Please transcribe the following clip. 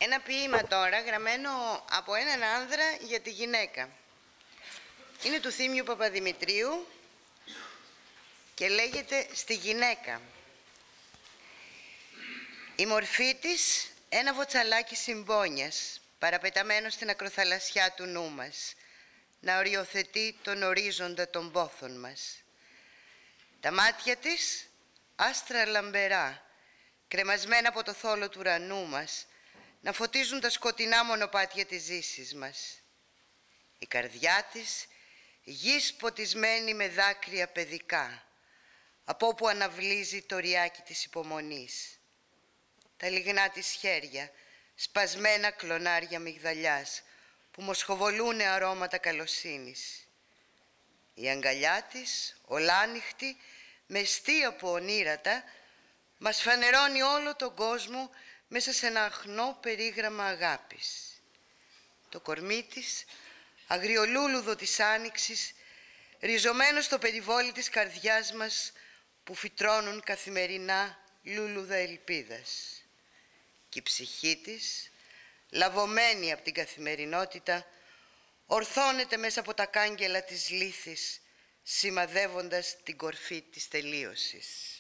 Ένα ποίημα τώρα γραμμένο από έναν άνδρα για τη γυναίκα. Είναι του Θήμιου Παπαδημητρίου και λέγεται «Στη γυναίκα». Η μορφή της ένα βοτσαλάκι συμπόνιας παραπεταμένο στην ακροθαλασσιά του νου μας, να οριοθετεί τον ορίζοντα των πόθων μας. Τα μάτια της άστρα λαμπερά, κρεμασμένα από το θόλο του ουρανού μας, να φωτίζουν τα σκοτεινά μονοπάτια της ζήσης μας. Η καρδιά της γης ποτισμένη με δάκρυα παιδικά, από όπου αναβλύζει το ριάκι της υπομονής. Τα λιγνά της χέρια, σπασμένα κλονάρια μυγδαλιάς, που μοσχοβολούνε αρώματα καλοσύνης. Η αγκαλιά της, ολάνυχτη, μεστή από ονείρατα, μας φανερώνει όλο τον κόσμο μέσα σε ένα αχνό περίγραμμα αγάπης. Το κορμί της, αγριολούλουδο της άνοιξης, ριζωμένο στο περιβόλι της καρδιάς μας, που φυτρώνουν καθημερινά λούλουδα ελπίδας. Και η ψυχή της, λαβωμένη από την καθημερινότητα, ορθώνεται μέσα από τα κάγκελα της λύθης, σημαδεύοντας την κορφή της τελείωσης.